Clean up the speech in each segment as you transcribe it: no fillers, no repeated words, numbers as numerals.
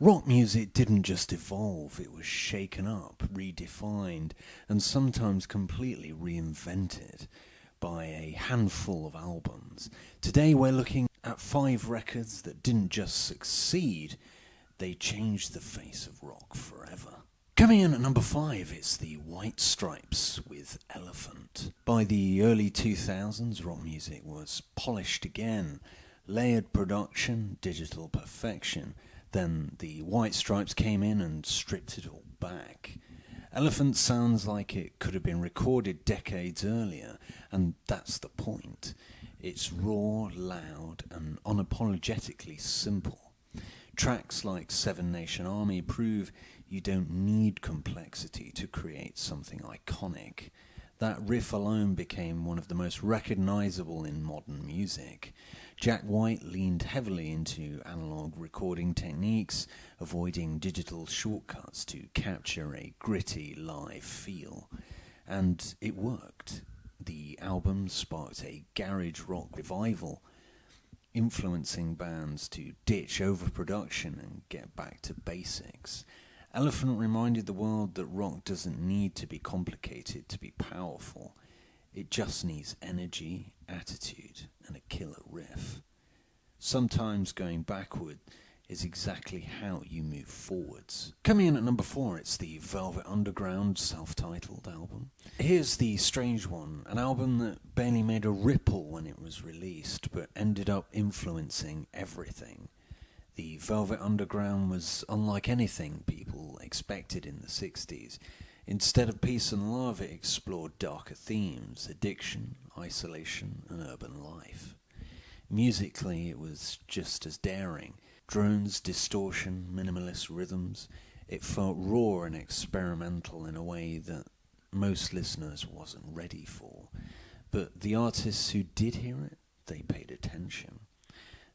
Rock music didn't just evolve, it was shaken up, redefined, and sometimes completely reinvented by a handful of albums. Today we're looking at 5 records that didn't just succeed, they changed the face of rock forever. Coming in at number 5, it's the White Stripes with Elephant. By the early 2000s, rock music was polished again, layered production, digital perfection. Then the White Stripes came in and stripped it all back. Elephant sounds like it could have been recorded decades earlier, and that's the point. It's raw, loud, and unapologetically simple. Tracks like Seven Nation Army prove you don't need complexity to create something iconic. That riff alone became one of the most recognizable in modern music. Jack White leaned heavily into analog recording techniques, avoiding digital shortcuts to capture a gritty live feel. And it worked. The album sparked a garage rock revival, influencing bands to ditch overproduction and get back to basics. Elephant reminded the world that rock doesn't need to be complicated to be powerful. It just needs energy, attitude, and a killer riff. Sometimes going backward is exactly how you move forwards. Coming in at number 4, it's the Velvet Underground self-titled album. Here's the strange one, an album that barely made a ripple when it was released, but ended up influencing everything. The Velvet Underground was unlike anything people expected in the 60s. Instead of peace and love, it explored darker themes, addiction, isolation, and urban life. Musically, it was just as daring. Drones, distortion, minimalist rhythms. It felt raw and experimental in a way that most listeners wasn't ready for. But the artists who did hear it, they paid attention.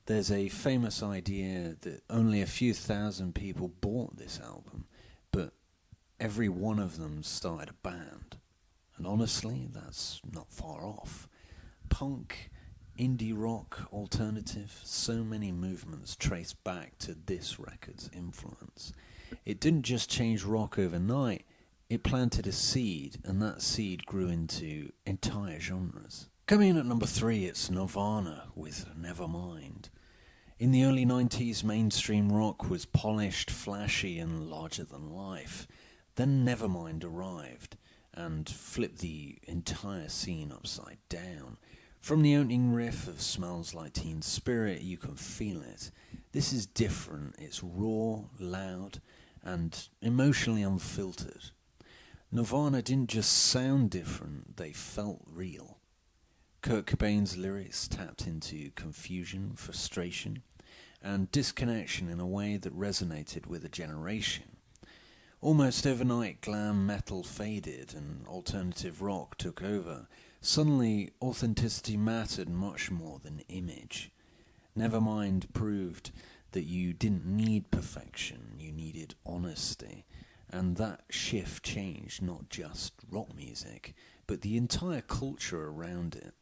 There's a famous idea that only a few thousand people bought this album, but every one of them started a band. And honestly, that's not far off. Punk, indie rock, alternative, so many movements trace back to this record's influence. It didn't just change rock overnight, it planted a seed, and that seed grew into entire genres. Coming in at number 3, it's Nirvana with Nevermind. In the early 90s, mainstream rock was polished, flashy, and larger than life. Then Nevermind arrived and flipped the entire scene upside down. From the opening riff of Smells Like Teen Spirit, you can feel it. This is different, it's raw, loud, and emotionally unfiltered. Nirvana didn't just sound different, they felt real. Kurt Cobain's lyrics tapped into confusion, frustration, and disconnection in a way that resonated with a generation. Almost overnight, glam metal faded and alternative rock took over. Suddenly, authenticity mattered much more than image. Nevermind proved that you didn't need perfection, you needed honesty. And that shift changed not just rock music, but the entire culture around it.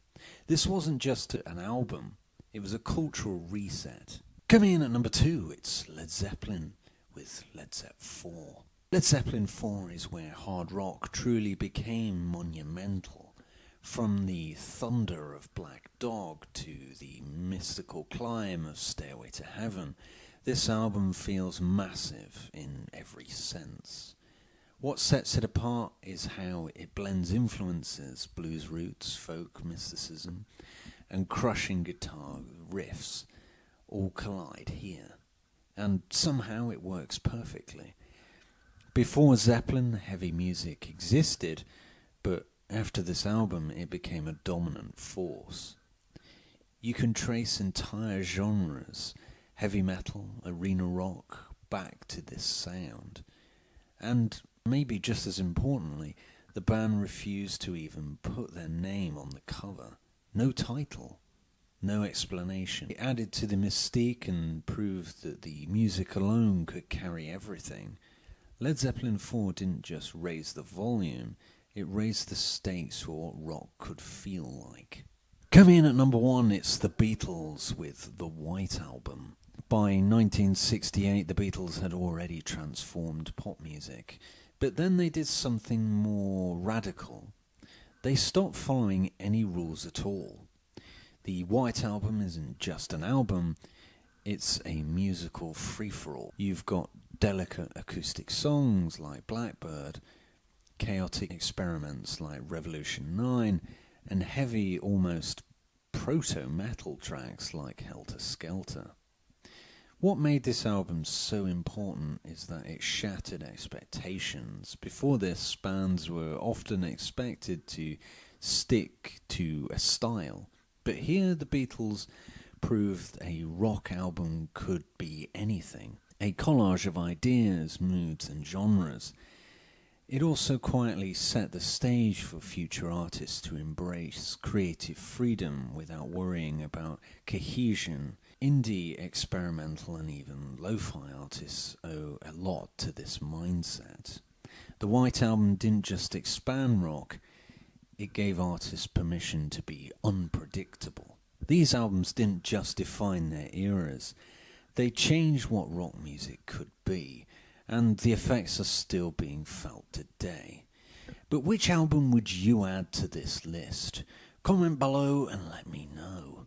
This wasn't just an album, it was a cultural reset. Coming in at number 2, it's Led Zeppelin with Led Zeppelin IV. Led Zeppelin IV is where hard rock truly became monumental. From the thunder of Black Dog to the mystical climb of Stairway to Heaven, this album feels massive in every sense. What sets it apart is how it blends influences, blues roots, folk mysticism, and crushing guitar riffs all collide here. And somehow it works perfectly. Before Zeppelin, heavy music existed, but after this album it became a dominant force. You can trace entire genres, heavy metal, arena rock, back to this sound. And maybe just as importantly, the band refused to even put their name on the cover. No title, no explanation. It added to the mystique and proved that the music alone could carry everything. Led Zeppelin IV didn't just raise the volume, it raised the stakes for what rock could feel like. Coming in at number 1, it's the Beatles with the White Album. By 1968, the Beatles had already transformed pop music, but then they did something more radical. They stopped following any rules at all. The White Album isn't just an album, it's a musical free-for-all. You've got delicate acoustic songs like Blackbird, chaotic experiments like Revolution 9, and heavy, almost proto-metal tracks like Helter Skelter. What made this album so important is that it shattered expectations. Before this, bands were often expected to stick to a style, but here the Beatles proved a rock album could be anything, a collage of ideas, moods and genres. It also quietly set the stage for future artists to embrace creative freedom without worrying about cohesion. Indie, experimental and even lo-fi artists owe a lot to this mindset. The White Album didn't just expand rock, it gave artists permission to be unpredictable. These albums didn't just define their eras, they changed what rock music could be, and the effects are still being felt today. But which album would you add to this list? Comment below and let me know.